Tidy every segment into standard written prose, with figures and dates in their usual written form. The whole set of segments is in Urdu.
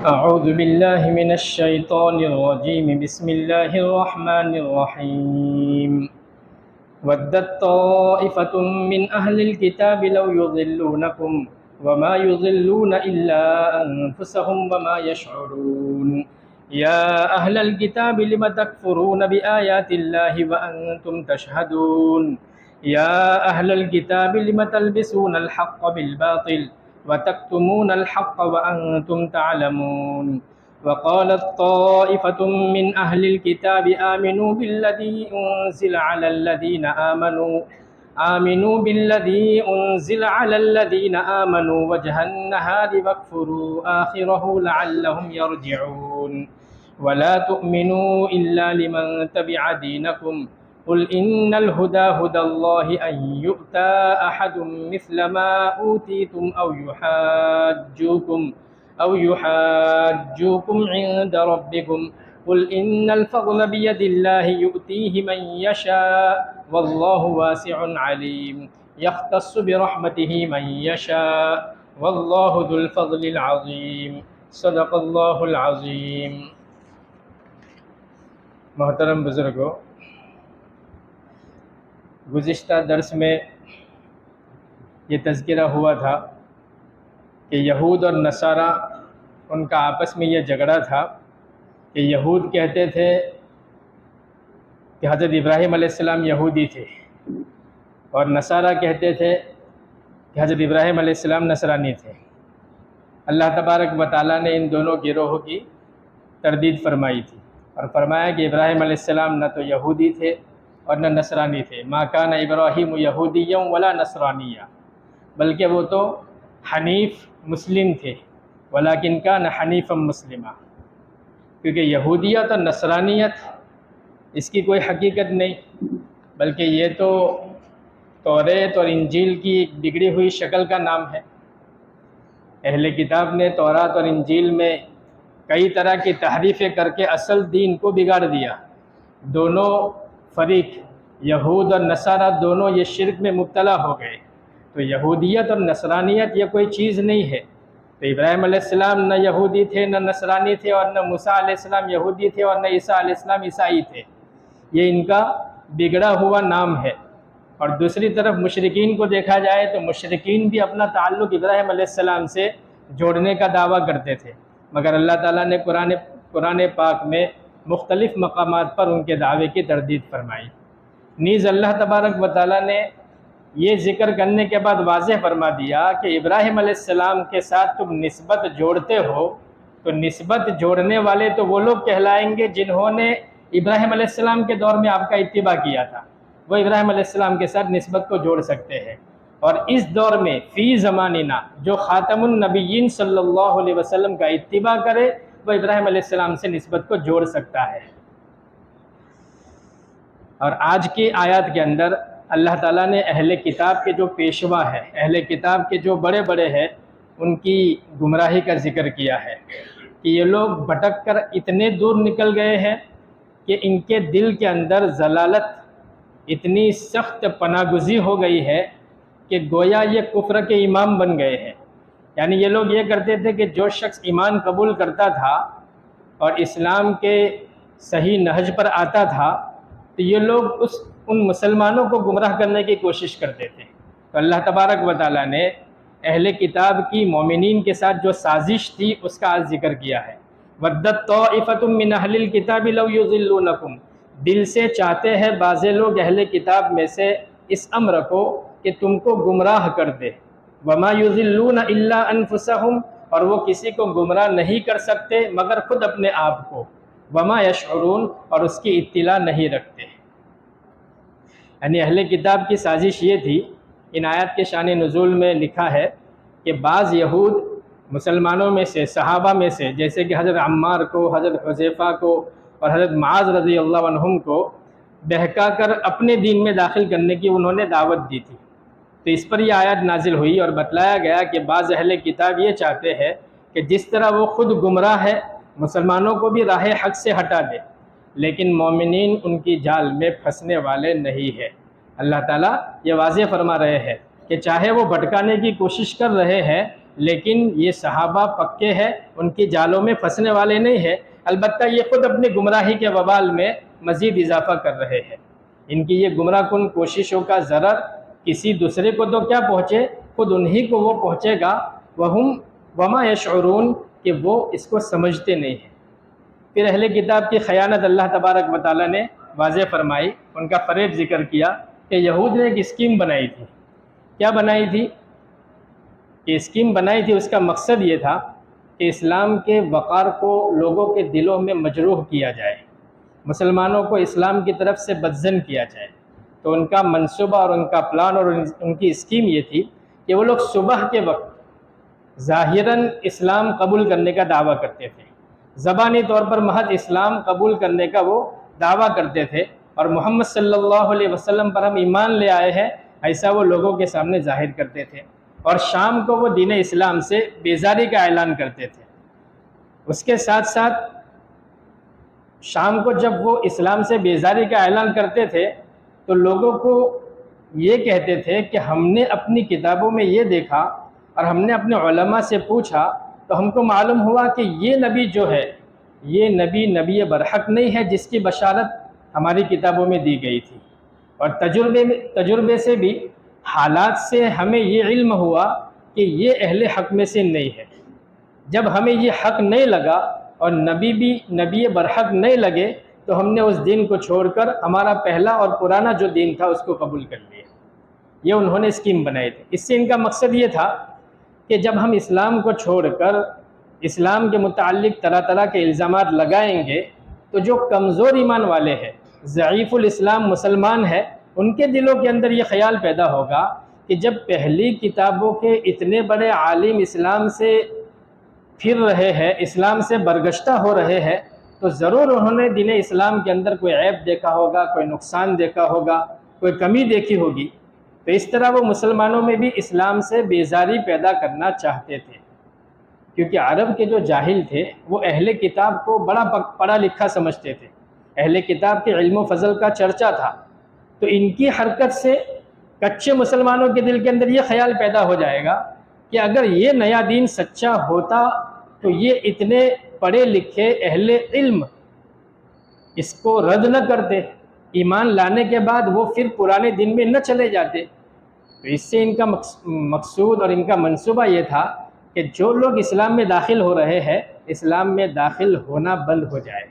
أعوذ بالله من الشيطان الرجيم بسم الله الرحمن الرحيم ودت طائفة من أهل الكتاب لو يضلونكم وما يضلون إلا أنفسهم وما يشعرون يا أهل الكتاب لم تكفرون بآيات الله وأنتم تشهدون يا أهل الكتاب لم تلبسون الحق بالباطل وتكتمون الحق وأنتم تعلمون وقالت طائفة من أهل الكتاب آمنوا بالذي أنزل على الذين آمنوا وجه النهار واكفروا آخره لعلهم يرجعون ولا تؤمنوا إلا لمن تبع دينكم قل إن الهدى هدى الله أن يؤتى أحد مثل ما أوتيتم أو يحاجوكم عند ربكم قل إن الفضل بيد الله يؤتيه من يشاء والله واسع عليم يختص برحمته من يشاء والله ذو الفضل العظيم صدق اللہ العظیم۔ محترم بزرگوں، گزشتہ درس میں یہ تذکرہ ہوا تھا کہ یہود اور نصارہ ان کا آپس میں یہ جھگڑا تھا کہ یہود کہتے تھے کہ حضرت ابراہیم علیہ السلام یہودی تھے، اور نصارہ کہتے تھے کہ حضرت ابراہیم علیہ السلام نصرانی تھے۔ اللہ تبارک و تعالیٰ نے ان دونوں گروہوں کی تردید فرمائی تھی اور فرمایا کہ ابراہیم علیہ السلام نہ تو یہودی تھے اور نہ نصرانی تھے، ما کان ابراہیم یہودیا ولا نصرانیہ، بلکہ وہ تو حنیف مسلم تھے، ولیکن کان حنیفا مسلما، کیونکہ یہودیت اور نصرانیت اس کی کوئی حقیقت نہیں، بلکہ یہ تو توریت اور انجیل کی ایک بگڑی ہوئی شکل کا نام ہے۔ اہل کتاب نے تورات اور انجیل میں کئی طرح کی تحریفیں کر کے اصل دین کو بگاڑ دیا۔ دونوں فریق یہود اور نصارہ دونوں یہ شرک میں مبتلا ہو گئے۔ تو یہودیت اور نصرانیت یہ کوئی چیز نہیں ہے۔ تو ابراہیم علیہ السلام نہ یہودی تھے نہ نصرانی تھے، اور نہ موسیٰ علیہ السلام یہودی تھے اور نہ عیسیٰ علیہ السلام عیسائی تھے۔ یہ ان کا بگڑا ہوا نام ہے۔ اور دوسری طرف مشرکین کو دیکھا جائے تو مشرکین بھی اپنا تعلق ابراہیم علیہ السلام سے جوڑنے کا دعویٰ کرتے تھے، مگر اللہ تعالیٰ نے قرآن پاک میں مختلف مقامات پر ان کے دعوے کی تردید فرمائی۔ نیز اللہ تبارک و تعالیٰ نے یہ ذکر کرنے کے بعد واضح فرما دیا کہ ابراہیم علیہ السلام کے ساتھ تم نسبت جوڑتے ہو تو نسبت جوڑنے والے تو وہ لوگ کہلائیں گے جنہوں نے ابراہیم علیہ السلام کے دور میں آپ کا اتباع کیا تھا، وہ ابراہیم علیہ السلام کے ساتھ نسبت کو جوڑ سکتے ہیں۔ اور اس دور میں فی زماننا جو خاتم النبیین صلی اللہ علیہ وسلم کا اتباع کرے وہ ابراہیم علیہ السلام سے نسبت کو جوڑ سکتا ہے۔ اور آج کی آیات کے اندر اللہ تعالیٰ نے اہل کتاب کے جو پیشوا ہے، اہل کتاب کے جو بڑے بڑے ہیں، ان کی گمراہی کا ذکر کیا ہے کہ یہ لوگ بھٹک کر اتنے دور نکل گئے ہیں کہ ان کے دل کے اندر ضلالت اتنی سخت پناہ گزی ہو گئی ہے کہ گویا یہ کفر کے امام بن گئے ہیں۔ یعنی یہ لوگ یہ کرتے تھے کہ جو شخص ایمان قبول کرتا تھا اور اسلام کے صحیح نہج پر آتا تھا تو یہ لوگ ان مسلمانوں کو گمراہ کرنے کی کوشش کرتے تھے۔ تو اللہ تبارک و تعالیٰ نے اہل کتاب کی مومنین کے ساتھ جو سازش تھی اس کا آج ذکر کیا ہے۔ وَدَّتْ طَائِفَةٌ مِّنْ أَهْلِ الْكِتَابِ لَوْ يُضِلُّونَكُمْ، دل سے چاہتے ہیں بعض لوگ اہل کتاب میں سے اس امر کو کہ تم کو گمراہ کر دے۔ وَمَا يُضِلُّونَ إِلَّا أَنفُسَهُمْ، اور وہ کسی کو گمراہ نہیں کر سکتے مگر خود اپنے آپ کو۔ وَمَا يَشْعُرُونَ، اور اس کی اطلاع نہیں رکھتے۔ یعنی اہل کتاب کی سازش یہ تھی، ان آیات کے شان نزول میں لکھا ہے کہ بعض یہود مسلمانوں میں سے، صحابہ میں سے، جیسے کہ حضرت عمار کو، حضرت حذیفہ کو اور حضرت معاذ رضی اللہ عنہم کو بہکا کر اپنے دین میں داخل کرنے کی انہوں نے دعوت دی تھی۔ تو اس پر یہ آیات نازل ہوئی اور بتلایا گیا کہ بعض اہل کتاب یہ چاہتے ہیں کہ جس طرح وہ خود گمراہ ہے مسلمانوں کو بھی راہ حق سے ہٹا دے، لیکن مومنین ان کی جال میں پھنسنے والے نہیں ہے۔ اللہ تعالیٰ یہ واضح فرما رہے ہیں کہ چاہے وہ بھٹکانے کی کوشش کر رہے ہیں لیکن یہ صحابہ پکے ہیں، ان کی جالوں میں پھنسنے والے نہیں ہیں، البتہ یہ خود اپنی گمراہی کے وبال میں مزید اضافہ کر رہے ہیں۔ ان کی یہ گمراہ کن کوششوں کا ضرر کسی دوسرے کو تو کیا پہنچے، خود انہی کو وہ پہنچے گا، وہم وما یشعرون، کہ وہ اس کو سمجھتے نہیں ہیں۔ پھر اہل کتاب کی خیانت اللہ تبارک و تعالیٰ نے واضح فرمائی، ان کا فریب ذکر کیا کہ یہود نے ایک اسکیم بنائی تھی۔ کیا بنائی تھی؟ کہ اسکیم بنائی تھی، اس کا مقصد یہ تھا کہ اسلام کے وقار کو لوگوں کے دلوں میں مجروح کیا جائے، مسلمانوں کو اسلام کی طرف سے بدظن کیا جائے۔ تو ان کا منصوبہ اور ان کا پلان اور ان کی اسکیم یہ تھی کہ وہ لوگ صبح کے وقت ظاہراً اسلام قبول کرنے کا دعویٰ کرتے تھے، زبانی طور پر محض اسلام قبول کرنے کا وہ دعویٰ کرتے تھے، اور محمد صلی اللہ علیہ وسلم پر ہم ایمان لے آئے ہیں ایسا وہ لوگوں کے سامنے ظاہر کرتے تھے، اور شام کو وہ دین اسلام سے بیزاری کا اعلان کرتے تھے۔ اس کے ساتھ ساتھ شام کو جب وہ اسلام سے بیزاری کا اعلان کرتے تھے تو لوگوں کو یہ کہتے تھے کہ ہم نے اپنی کتابوں میں یہ دیکھا اور ہم نے اپنے علماء سے پوچھا تو ہم کو معلوم ہوا کہ یہ نبی جو ہے، یہ نبی برحق نہیں ہے جس کی بشارت ہماری کتابوں میں دی گئی تھی، اور تجربے سے بھی، حالات سے ہمیں یہ علم ہوا کہ یہ اہل حق میں سے نہیں ہے۔ جب ہمیں یہ حق نہیں لگا اور نبی برحق نہیں لگے تو ہم نے اس دین کو چھوڑ کر ہمارا پہلا اور پرانا جو دین تھا اس کو قبول کر لیا۔ یہ انہوں نے اسکیم بنائی تھی۔ اس سے ان کا مقصد یہ تھا کہ جب ہم اسلام کو چھوڑ کر اسلام کے متعلق طرح طرح کے الزامات لگائیں گے تو جو کمزور ایمان والے ہیں، ضعیف الاسلام مسلمان ہیں، ان کے دلوں کے اندر یہ خیال پیدا ہوگا کہ جب پہلی کتابوں کے اتنے بڑے عالم اسلام سے پھر رہے ہیں، اسلام سے برگشتہ ہو رہے ہیں، تو ضرور انہوں نے دین اسلام کے اندر کوئی عیب دیکھا ہوگا، کوئی نقصان دیکھا ہوگا، کوئی کمی دیکھی ہوگی۔ تو اس طرح وہ مسلمانوں میں بھی اسلام سے بیزاری پیدا کرنا چاہتے تھے، کیونکہ عرب کے جو جاہل تھے وہ اہل کتاب کو بڑا پڑھا لکھا سمجھتے تھے، اہل کتاب کے علم و فضل کا چرچا تھا۔ تو ان کی حرکت سے کچے مسلمانوں کے دل کے اندر یہ خیال پیدا ہو جائے گا کہ اگر یہ نیا دین سچا ہوتا تو یہ اتنے پڑھے لکھے اہل علم اس کو رد نہ کرتے، ایمان لانے کے بعد وہ پھر پرانے دین میں نہ چلے جاتے۔ تو اس سے ان کا مقصود اور ان کا منصوبہ یہ تھا کہ جو لوگ اسلام میں داخل ہو رہے ہیں، اسلام میں داخل ہونا بند ہو جائے،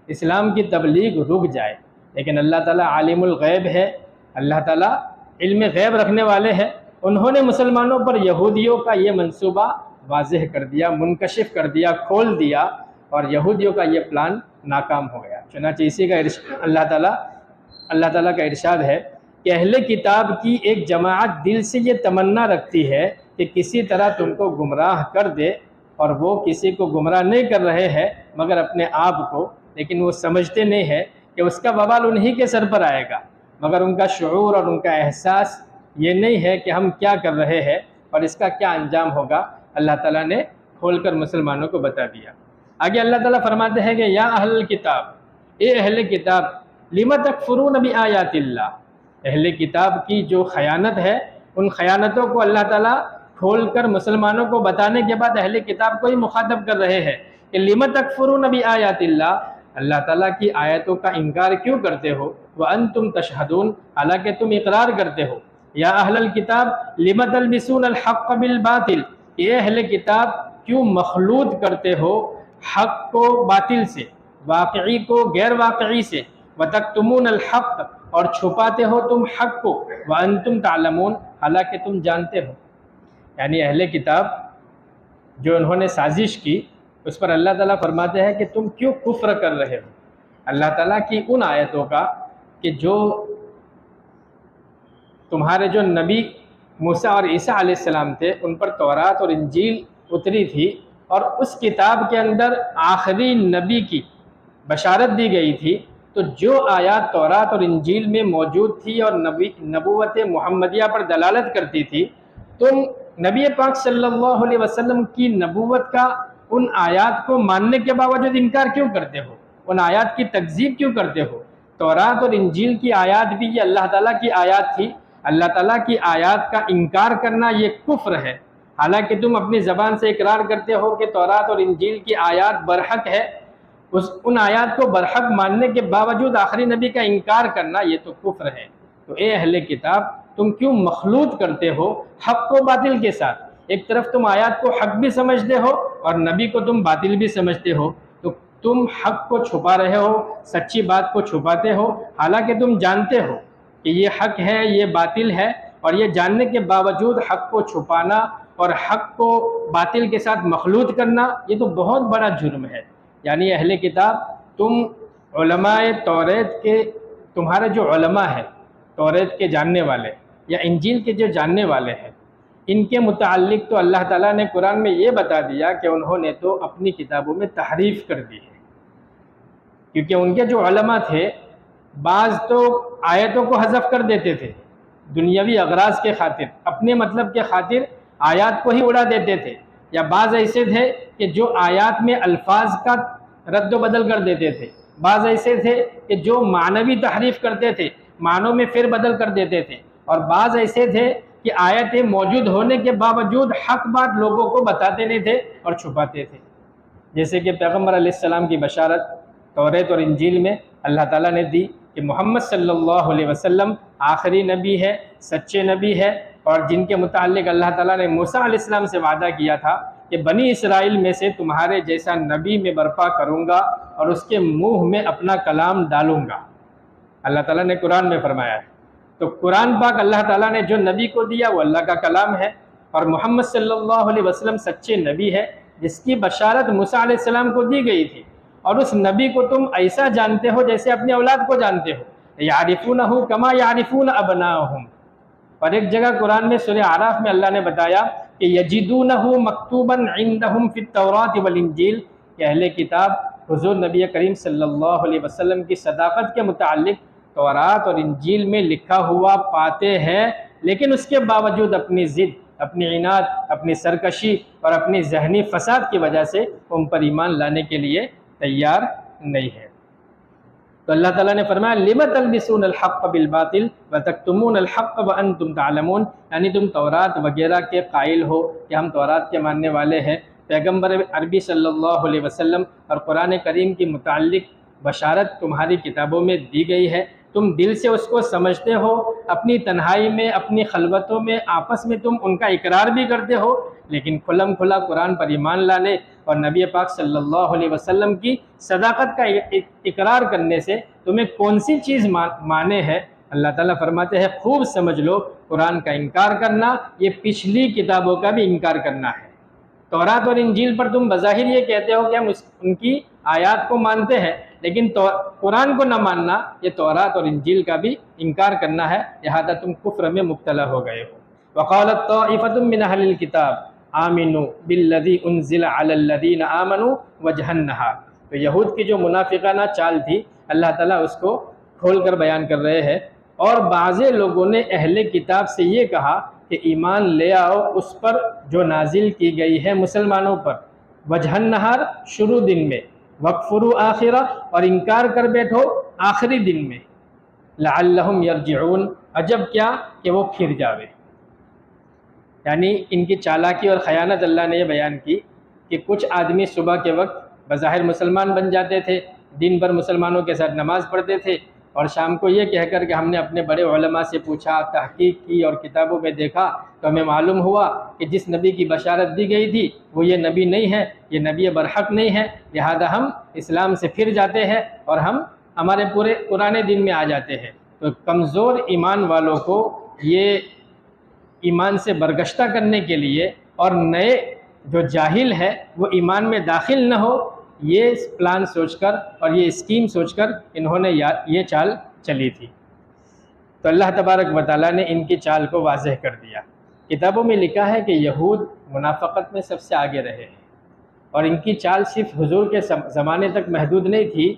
اسلام کی تبلیغ رک جائے۔ لیکن اللہ تعالیٰ عالم الغیب ہے، اللہ تعالیٰ علم غیب رکھنے والے ہیں، انہوں نے مسلمانوں پر یہودیوں کا یہ منصوبہ واضح کر دیا، منکشف کر دیا، کھول دیا، اور یہودیوں کا یہ پلان ناکام ہو گیا۔ چنانچہ اسی کا اللہ تعالیٰ کا ارشاد ہے کہ اہل کتاب کی ایک جماعت دل سے یہ تمنا رکھتی ہے کہ کسی طرح تم کو گمراہ کر دے، اور وہ کسی کو گمراہ نہیں کر رہے ہیں مگر اپنے آپ کو، لیکن وہ سمجھتے نہیں ہیں کہ اس کا وبال انہی کے سر پر آئے گا، مگر ان کا شعور اور ان کا احساس یہ نہیں ہے کہ ہم کیا کر رہے ہیں اور اس کا کیا انجام ہوگا۔ اللہ تعالیٰ نے کھول کر مسلمانوں کو بتا دیا۔ آگے اللہ تعالیٰ فرماتے ہیں کہ یا اہل الکتاب، اے اہل کتاب، لم تکفرون بآیات اللہ۔ اہل کتاب کی جو خیانت ہے، ان خیانتوں کو اللہ تعالیٰ کھول کر مسلمانوں کو بتانے کے بعد اہل کتاب کو ہی مخاطب کر رہے ہیں کہ لم تکفرون بآیات اللہ، اللہ تعالیٰ کی آیتوں کا انکار کیوں کرتے ہو، وانتم تشہدون، حالانکہ تم اقرار کرتے ہو۔ یا اہل الکتاب لم تلبسون الحق بالباطل، اے اہل کتاب کیوں مخلوط کرتے ہو حق کو باطل سے، واقعی کو غیر واقعی سے، وتکتمون الحق، اور چھپاتے ہو تم حق کو، وانتم تعلمون، حالانکہ تم جانتے ہو۔ یعنی اہل کتاب جو انہوں نے سازش کی اس پر اللہ تعالیٰ فرماتے ہیں کہ تم کیوں کفر کر رہے ہو اللہ تعالیٰ کی ان آیتوں کا کہ جو تمہارے جو نبی موسیٰ اور عیسیٰ علیہ السلام تھے ان پر تورات اور انجیل اتری تھی، اور اس کتاب کے اندر آخری نبی کی بشارت دی گئی تھی۔ تو جو آیات تورات اور انجیل میں موجود تھی اور نبوت محمدیہ پر دلالت کرتی تھی، تم نبی پاک صلی اللہ علیہ وسلم کی نبوت کا ان آیات کو ماننے کے باوجود انکار کیوں کرتے ہو، ان آیات کی تکذیب کیوں کرتے ہو؟ تورات اور انجیل کی آیات بھی یہ اللہ تعالیٰ کی آیات تھی، اللہ تعالیٰ کی آیات کا انکار کرنا یہ کفر ہے، حالانکہ تم اپنی زبان سے اقرار کرتے ہو کہ تورات اور انجیل کی آیات برحق ہے، ان آیات کو برحق ماننے کے باوجود آخری نبی کا انکار کرنا یہ تو کفر ہے۔ تو اے اہل کتاب، تم کیوں مخلوط کرتے ہو حق کو باطل کے ساتھ؟ ایک طرف تم آیات کو حق بھی سمجھتے ہو اور نبی کو تم باطل بھی سمجھتے ہو، تو تم حق کو چھپا رہے ہو، سچی بات کو چھپاتے ہو، حالانکہ تم جانتے ہو کہ یہ حق ہے، یہ باطل ہے، اور یہ جاننے کے باوجود حق کو چھپانا اور حق کو باطل کے ساتھ مخلوط کرنا یہ تو بہت بڑا جرم ہے۔ یعنی اہل کتاب، تم علماء توریت کے، تمہارے جو علماء ہیں توریت کے جاننے والے یا انجیل کے جو جاننے والے ہیں، ان کے متعلق تو اللہ تعالیٰ نے قرآن میں یہ بتا دیا کہ انہوں نے تو اپنی کتابوں میں تحریف کر دی ہے، کیونکہ ان کے جو علماء تھے بعض تو آیتوں کو حذف کر دیتے تھے دنیاوی اغراض کے خاطر، اپنے مطلب کے خاطر آیات کو ہی اڑا دیتے تھے، یا بعض ایسے تھے کہ جو آیات میں الفاظ کا رد و بدل کر دیتے تھے، بعض ایسے تھے کہ جو معنوی تحریف کرتے تھے، معنوں میں پھر بدل کر دیتے تھے، اور بعض ایسے تھے کہ آیتیں موجود ہونے کے باوجود حق بات لوگوں کو بتاتے نہیں تھے اور چھپاتے تھے۔ جیسے کہ پیغمبر علیہ السلام کی بشارت توریت اور انجیل میں اللہ تعالیٰ نے دی کہ محمد صلی اللہ علیہ وسلم آخری نبی ہے، سچے نبی ہے، اور جن کے متعلق اللہ تعالیٰ نے موسیٰ علیہ السلام سے وعدہ کیا تھا کہ بنی اسرائیل میں سے تمہارے جیسا نبی میں برپا کروں گا اور اس کے منہ میں اپنا کلام ڈالوں گا، اللہ تعالیٰ نے قرآن میں فرمایا ہے۔ تو قرآن پاک اللہ تعالیٰ نے جو نبی کو دیا وہ اللہ کا کلام ہے، اور محمد صلی اللہ علیہ وسلم سچے نبی ہے جس کی بشارت موسیٰ علیہ السلام کو دی گئی تھی، اور اس نبی کو تم ایسا جانتے ہو جیسے اپنے اولاد کو جانتے ہو، یعرفونہ کما یعرفون ابناءہم۔ اور ایک جگہ قرآن میں سورہ اعراف میں اللہ نے بتایا کہ یجدونہ مکتوبا عندہم فی التوراۃ والانجیل، کہ اہل کتاب حضور نبی کریم صلی اللہ علیہ وسلم کی صداقت کے متعلق تورات اور انجیل میں لکھا ہوا پاتے ہیں، لیکن اس کے باوجود اپنی ضد، اپنی عناد، اپنی سرکشی اور اپنی ذہنی فساد کی وجہ سے ان پر ایمان لانے کے لیے تیار نہیں ہے۔ تو اللہ تعالیٰ نے فرمایا لِمَ تَلْبِسُونَ الْحَقَّ بِالْبَاطِلِ وَتَكْتُمُونَ الْحَقَّ وَأَنْتُمْ تَعْلَمُونَ، یعنی تم تورات وغیرہ کے قائل ہو کہ ہم تورات کے ماننے والے ہیں، پیغمبر عربی صلی اللہ علیہ وسلم اور قرآن کریم کی متعلق بشارت تمہاری کتابوں میں دی گئی ہے، تم دل سے اس کو سمجھتے ہو، اپنی تنہائی میں، اپنی خلوتوں میں، آپس میں تم ان کا اقرار بھی کرتے ہو، لیکن کھلم کھلا قرآن پر ایمان لانے اور نبی پاک صلی اللہ علیہ وسلم کی صداقت کا اقرار کرنے سے تمہیں کون سی چیز مانے ہے؟ اللہ تعالیٰ فرماتے ہیں خوب سمجھ لو، قرآن کا انکار کرنا یہ پچھلی کتابوں کا بھی انکار کرنا ہے۔ تورات اور انجیل پر تم بظاہر یہ کہتے ہو کہ ہم ان کی آیات کو مانتے ہیں، لیکن قرآن کو نہ ماننا یہ تورات اور انجیل کا بھی انکار کرنا ہے، لہذا تم کفر میں مبتلا ہو گئے ہو۔ وقالت طائفۃ من اہل الکتاب آمنوا بالذی انزل علی الذین آمنوا وجہ النہار۔ تو یہود کی جو منافقانہ چال تھی اللہ تعالیٰ اس کو کھول کر بیان کر رہے ہیں، اور بعض لوگوں نے اہل کتاب سے یہ کہا کہ ایمان لے آؤ اس پر جو نازل کی گئی ہے مسلمانوں پر، وجہ النہار شروع دن میں، وَاکْفُرُوا آخرہ اور انکار کر بیٹھو آخری دن میں، لعلہم یرجعون عجب کیا کہ وہ پھر جاوے۔ یعنی ان کی چالاکی اور خیانت اللہ نے یہ بیان کی کہ کچھ آدمی صبح کے وقت بظاہر مسلمان بن جاتے تھے، دن بھر مسلمانوں کے ساتھ نماز پڑھتے تھے، اور شام کو یہ کہہ کر کہ ہم نے اپنے بڑے علماء سے پوچھا، تحقیق کی اور کتابوں میں دیکھا تو ہمیں معلوم ہوا کہ جس نبی کی بشارت دی گئی تھی وہ یہ نبی نہیں ہے، یہ نبی برحق نہیں ہے، لہذا ہم اسلام سے پھر جاتے ہیں اور ہم ہمارے پورے پرانے دن میں آ جاتے ہیں۔ تو کمزور ایمان والوں کو یہ ایمان سے برگشتہ کرنے کے لیے اور نئے جو جاہل ہے وہ ایمان میں داخل نہ ہو، یہ پلان سوچ کر اور یہ اسکیم سوچ کر انہوں نے یہ چال چلی تھی۔ تو اللہ تبارک و تعالیٰ نے ان کی چال کو واضح کر دیا۔ کتابوں میں لکھا ہے کہ یہود منافقت میں سب سے آگے رہے ہیں، اور ان کی چال صرف حضور کے زمانے تک محدود نہیں تھی،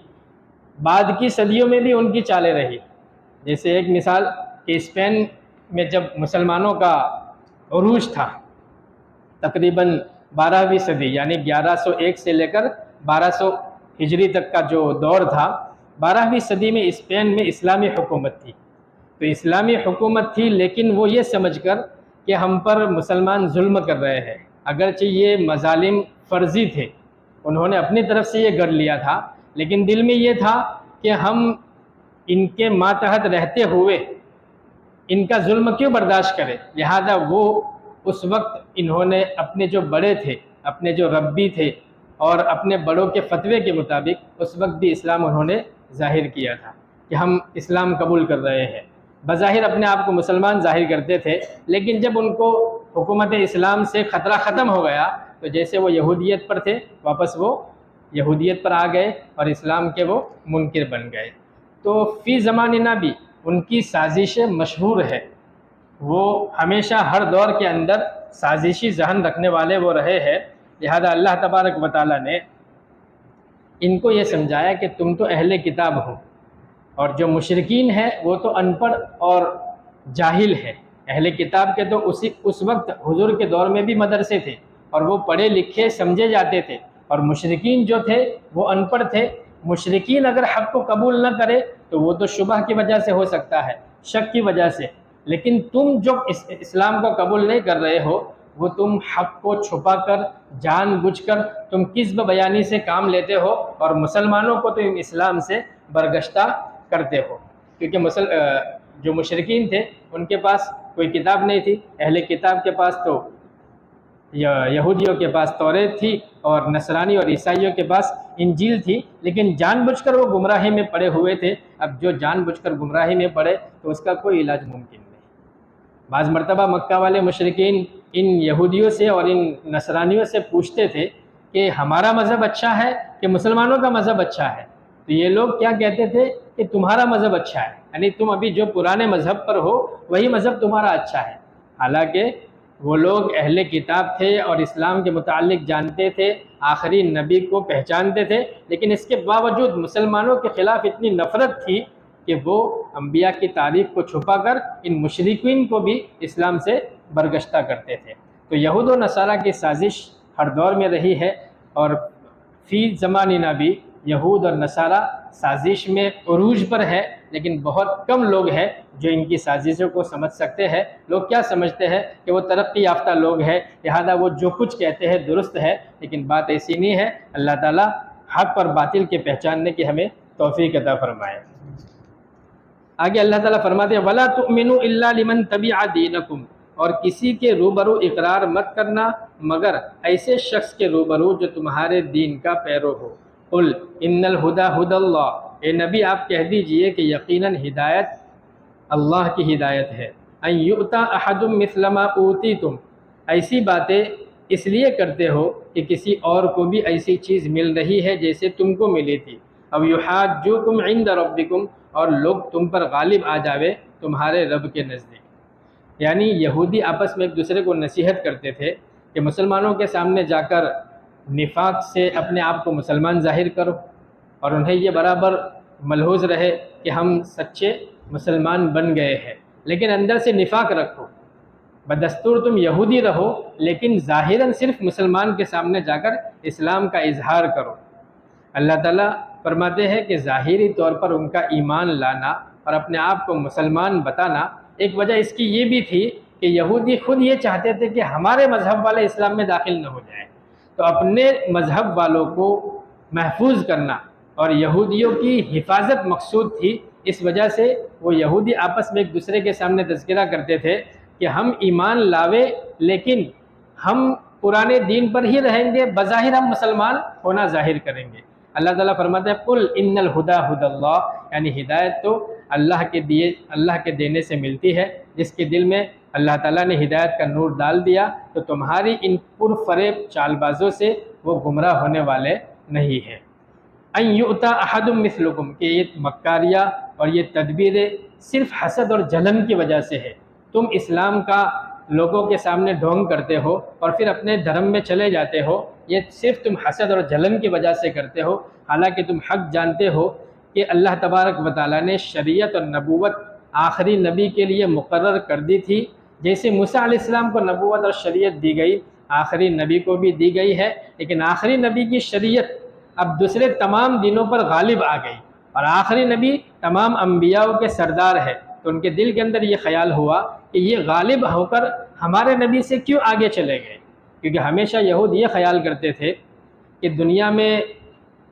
بعد کی صدیوں میں بھی ان کی چالیں رہی۔ جیسے ایک مثال کہ اسپین میں جب مسلمانوں کا عروج تھا، تقریباً 12ویں صدی یعنی 1101 سے لے کر 1200 ہجری تک کا جو دور تھا، 12ویں صدی میں اسپین میں اسلامی حکومت تھی۔ تو اسلامی حکومت تھی، لیکن وہ یہ سمجھ کر کہ ہم پر مسلمان ظلم کر رہے ہیں، اگرچہ یہ مظالم فرضی تھے، انہوں نے اپنی طرف سے یہ گڑھ لیا تھا، لیکن دل میں یہ تھا کہ ہم ان کے ماتحت رہتے ہوئے ان کا ظلم کیوں برداشت کرے، لہذا وہ اس وقت انہوں نے اپنے جو بڑے تھے، اپنے جو ربی تھے اور اپنے بڑوں کے فتوے کے مطابق اس وقت بھی اسلام انہوں نے ظاہر کیا تھا کہ ہم اسلام قبول کر رہے ہیں۔ بظاہر اپنے آپ کو مسلمان ظاہر کرتے تھے، لیکن جب ان کو حکومت اسلام سے خطرہ ختم ہو گیا تو جیسے وہ یہودیت پر تھے واپس وہ یہودیت پر آ گئے اور اسلام کے وہ منکر بن گئے۔ تو فی زماننا بھی ان کی سازشیں مشہور ہے، وہ ہمیشہ ہر دور کے اندر سازشی ذہن رکھنے والے وہ رہے ہیں، لہذا اللہ تبارک و تعالیٰ نے ان کو یہ سمجھایا کہ تم تو اہل کتاب ہو، اور جو مشرکین ہیں وہ تو ان پڑھ اور جاہل ہے۔ اہل کتاب کے تو اس وقت حضور کے دور میں بھی مدرسے تھے اور وہ پڑھے لکھے سمجھے جاتے تھے، اور مشرکین جو تھے وہ ان پڑھ تھے۔ مشرکین اگر حق کو قبول نہ کرے تو وہ تو شبہ کی وجہ سے ہو سکتا ہے، شک کی وجہ سے، لیکن تم جو اسلام کو قبول نہیں کر رہے ہو وہ تم حق کو چھپا کر جان بوجھ کر تم کذب بیانی سے کام لیتے ہو، اور مسلمانوں کو تم اسلام سے برگشتہ کرتے ہو، کیونکہ جو مشرکین تھے ان کے پاس کوئی کتاب نہیں تھی، اہل کتاب کے پاس تو یہودیوں کے پاس توریت تھی اور نصرانی اور عیسائیوں کے پاس انجیل تھی، لیکن جان بوجھ کر وہ گمراہی میں پڑے ہوئے تھے۔ اب جو جان بوجھ کر گمراہی میں پڑے تو اس کا کوئی علاج ممکن نہیں۔ بعض مرتبہ مکہ والے مشرکین ان یہودیوں سے اور ان نصرانیوں سے پوچھتے تھے کہ ہمارا مذہب اچھا ہے کہ مسلمانوں کا مذہب اچھا ہے؟ تو یہ لوگ کیا کہتے تھے کہ تمہارا مذہب اچھا ہے، یعنی تم ابھی جو پرانے مذہب پر ہو وہی مذہب تمہارا اچھا ہے۔ حالانکہ وہ لوگ اہل کتاب تھے اور اسلام کے متعلق جانتے تھے، آخری نبی کو پہچانتے تھے، لیکن اس کے باوجود مسلمانوں کے خلاف اتنی نفرت تھی کہ وہ انبیاء کی تاریخ کو چھپا کر ان مشرکین کو بھی اسلام سے برگشتہ کرتے تھے۔ تو یہود و نصارہ کی سازش ہر دور میں رہی ہے، اور فی زماننا بھی یہود اور نصارہ سازش میں عروج پر ہے، لیکن بہت کم لوگ ہیں جو ان کی سازشوں کو سمجھ سکتے ہیں۔ لوگ کیا سمجھتے ہیں کہ وہ ترقی یافتہ لوگ ہیں، لہذا وہ جو کچھ کہتے ہیں درست ہے، لیکن بات ایسی نہیں ہے۔ اللہ تعالیٰ حق اور باطل کے پہچاننے کی ہمیں توفیق عطا فرمائے۔ آگے اللہ تعالیٰ فرماتے ہیں وَلَا تُؤْمِنُوا إِلَّا لِمَنْ تَبِعَ دِينَكُمْ، اور کسی کے روبرو اقرار مت کرنا مگر ایسے شخص کے روبرو جو تمہارے دین کا پیرو ہو۔ قُلْ إِنَّ الْهُدَى هُدَى اللَّهِ، اے نبی آپ کہہ دیجئے کہ یقیناً ہدایت اللہ کی ہدایت ہے۔ أَن يُؤْتَى أَحَدٌ مِثْلَ مَا أُوتِيتُمْ، ایسی باتیں اس لیے کرتے ہو کہ کسی اور کو بھی ایسی چیز مل رہی ہے جیسے تم کو ملی تھی۔ أَوْ يُحَاجُّوكُمْ عِنْدَ رَبِّكُمْ، اور لوگ تم پر غالب آ جاوے تمہارے رب کے نزدیک۔ یعنی یہودی آپس میں ایک دوسرے کو نصیحت کرتے تھے کہ مسلمانوں کے سامنے جا کر نفاق سے اپنے آپ کو مسلمان ظاہر کرو، اور انہیں یہ برابر ملحوظ رہے کہ ہم سچے مسلمان بن گئے ہیں، لیکن اندر سے نفاق رکھو۔ بدستور تم یہودی رہو لیکن ظاہراً صرف مسلمان کے سامنے جا کر اسلام کا اظہار کرو۔ اللہ تعالیٰ فرماتے ہیں کہ ظاہری طور پر ان کا ایمان لانا اور اپنے آپ کو مسلمان بتانا، ایک وجہ اس کی یہ بھی تھی کہ یہودی خود یہ چاہتے تھے کہ ہمارے مذہب والے اسلام میں داخل نہ ہو جائیں، تو اپنے مذہب والوں کو محفوظ کرنا اور یہودیوں کی حفاظت مقصود تھی۔ اس وجہ سے وہ یہودی آپس میں ایک دوسرے کے سامنے تذکرہ کرتے تھے کہ ہم ایمان لاوے لیکن ہم پرانے دین پر ہی رہیں گے، بظاہر ہم مسلمان ہونا ظاہر کریں گے۔ اللہ تعالیٰ فرماتے ہیں قُلْ إِنَّ الْهُدَى هُدَى اللَّهِ، یعنی ہدایت تو اللہ کے دینے سے ملتی ہے۔ جس کے دل میں اللہ تعالیٰ نے ہدایت کا نور ڈال دیا تو تمہاری ان پرفریب چال بازوں سے وہ گمراہ ہونے والے نہیں ہیں۔ أَن يُؤْتَى أَحَدٌ مِثْلُكُمْ، کہ یہ مکاریہ اور یہ تدبیریں صرف حسد اور جلن کی وجہ سے ہے۔ تم اسلام کا لوگوں کے سامنے ڈھونگ کرتے ہو اور پھر اپنے دھرم میں چلے جاتے ہو، یہ صرف تم حسد اور جلن کی وجہ سے کرتے ہو، حالانکہ تم حق جانتے ہو کہ اللہ تبارک و تعالیٰ نے شریعت اور نبوت آخری نبی کے لیے مقرر کر دی تھی۔ جیسے موسیٰ علیہ السلام کو نبوت اور شریعت دی گئی، آخری نبی کو بھی دی گئی ہے، لیکن آخری نبی کی شریعت اب دوسرے تمام دینوں پر غالب آ گئی، اور آخری نبی تمام انبیاء کے سردار ہے، تو ان کے دل کے اندر یہ خیال ہوا کہ یہ غالب ہو کر ہمارے نبی سے کیوں آگے چلے گئے؟ کیونکہ ہمیشہ یہود یہ خیال کرتے تھے کہ دنیا میں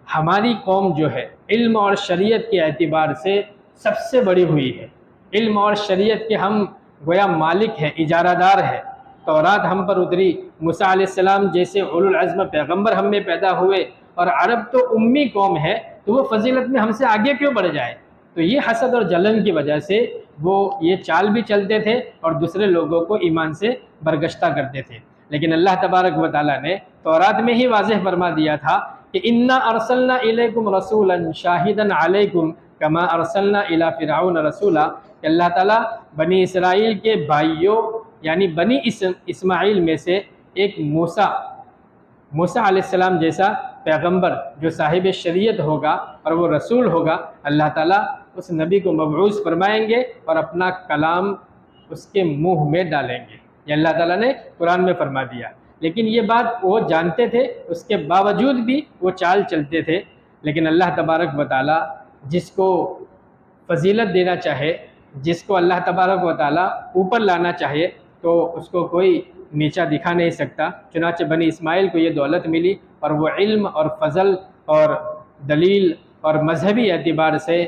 ہماری قوم جو ہے علم اور شریعت کے اعتبار سے سب سے بڑی ہوئی ہے، علم اور شریعت کے ہم گویا مالک ہیں، اجارہ دار ہے۔ تورات ہم پر اتری، موسیٰ علیہ السلام جیسے اولو العزم پیغمبر ہم میں پیدا ہوئے، اور عرب تو امی قوم ہے، تو وہ فضیلت میں ہم سے آگے کیوں بڑھ جائے؟ تو یہ حسد اور جلن کی وجہ سے وہ یہ چال بھی چلتے تھے اور دوسرے لوگوں کو ایمان سے برگشتہ کرتے تھے۔ لیکن اللہ تبارک و تعالیٰ نے تورات میں ہی واضح فرما دیا تھا کہ انا ارسلنا الیکم رسولا شاہدا علیکم کما ارسلنا الی فرعون رسولا، کہ اللہ تعالیٰ بنی اسرائیل کے بھائیوں یعنی بنی اسماعیل میں سے ایک موسیٰ علیہ السلام جیسا پیغمبر جو صاحب شریعت ہوگا اور وہ رسول ہوگا، اللہ تعالیٰ اس نبی کو مبعوث فرمائیں گے اور اپنا کلام اس کے منہ میں ڈالیں گے۔ یہ اللہ تعالیٰ نے قرآن میں فرما دیا۔ لیکن یہ بات وہ جانتے تھے، اس کے باوجود بھی وہ چال چلتے تھے۔ لیکن اللہ تبارک و تعالیٰ جس کو فضیلت دینا چاہے، جس کو اللہ تبارک و تعالیٰ اوپر لانا چاہے، تو اس کو کوئی نیچا دکھا نہیں سکتا۔ چنانچہ بنی اسماعیل کو یہ دولت ملی، اور وہ علم اور فضل اور دلیل اور مذہبی اعتبار سے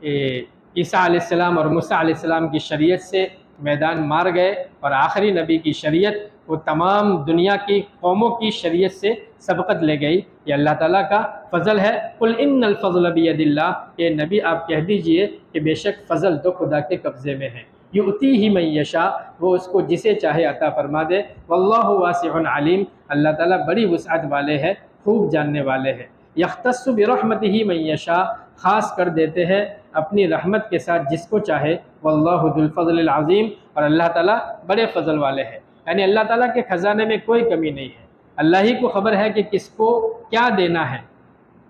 عیسیٰ علیہ السلام اور موسیٰ علیہ السلام کی شریعت سے میدان مار گئے، اور آخری نبی کی شریعت وہ تمام دنیا کی قوموں کی شریعت سے سبقت لے گئی۔ یہ اللہ تعالیٰ کا فضل ہے۔ قل ان الفضل بید اللہ، کہ نبی آپ کہہ دیجئے کہ بے شک فضل تو خدا کے قبضے میں ہے، یؤتیہ من یشاء، وہ اس کو جسے چاہے عطا فرما دے، واللہ واسع علیم، اللہ تعالیٰ بڑی وسعت والے ہیں، خوب جاننے والے ہیں۔ یختص برحمتہ من یشاء، خاص کر دیتے ہیں اپنی رحمت کے ساتھ جس کو چاہے، واللہ ذو الفضل العظیم، اور اللہ تعالیٰ بڑے فضل والے ہیں۔ یعنی اللہ تعالیٰ کے خزانے میں کوئی کمی نہیں ہے، اللہ ہی کو خبر ہے کہ کس کو کیا دینا ہے،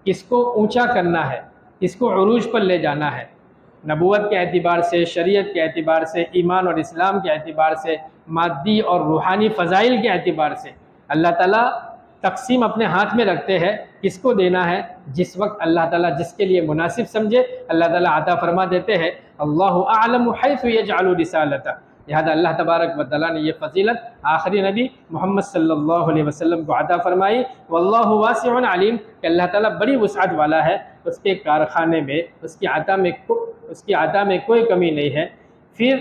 کس کو اونچا کرنا ہے، کس کو عروج پر لے جانا ہے۔ نبوت کے اعتبار سے، شریعت کے اعتبار سے، ایمان اور اسلام کے اعتبار سے، مادی اور روحانی فضائل کے اعتبار سے اللہ تعالیٰ تقسیم اپنے ہاتھ میں رکھتے ہیں، کس کو دینا ہے، جس وقت اللہ تعالیٰ جس کے لیے مناسب سمجھے اللہ تعالیٰ عطا فرما دیتے ہیں۔ اللہ اعلم حیث یجعل رسالتہ، لہذا اللہ تبارک و تعالیٰ نے یہ فضیلت آخری نبی محمد صلی اللہ علیہ وسلم کو عطا فرمائی۔ واللہ واسع علیم، کہ اللہ تعالیٰ بڑی وسعت والا ہے، اس کے کارخانے میں اس کی عطا میں کوئی کمی نہیں ہے۔ پھر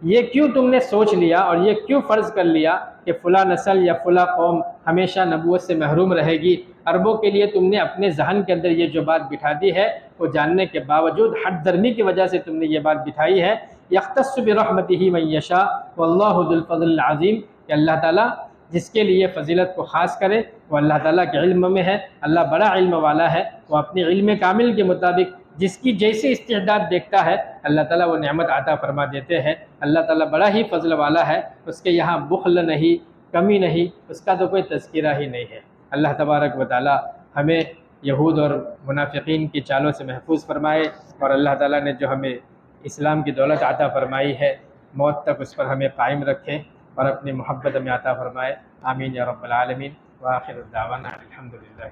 یہ کیوں تم نے سوچ لیا اور یہ کیوں فرض کر لیا کہ فلاں نسل یا فلاں قوم ہمیشہ نبوت سے محروم رہے گی؟ عربوں کے لیے تم نے اپنے ذہن کے اندر یہ جو بات بٹھا دی ہے، وہ جاننے کے باوجود ہٹ درمی کی وجہ سے تم نے یہ بات بٹھائی ہے۔ یختص برحمتہ من یشاء واللہ ذو الفضل العظیم، کہ اللہ تعالیٰ جس کے لیے فضیلت کو خاص کرے وہ اللہ تعالیٰ کے علم میں ہے، اللہ بڑا علم والا ہے، وہ اپنے علم کامل کے مطابق جس کی جیسی استعداد دیکھتا ہے اللہ تعالیٰ وہ نعمت عطا فرما دیتے ہیں۔ اللہ تعالیٰ بڑا ہی فضل والا ہے، اس کے یہاں بخل نہیں، کمی نہیں، اس کا تو کوئی تذکرہ ہی نہیں ہے۔ اللہ تبارک و تعالیٰ ہمیں یہود اور منافقین کی چالوں سے محفوظ فرمائے، اور اللہ تعالیٰ نے جو ہمیں اسلام کی دولت عطا فرمائی ہے موت تک اس پر ہمیں قائم رکھے اور اپنی محبت میں عطا فرمائے۔ آمین یا رب العالمین، وآخر الدعوانا الحمدللہ۔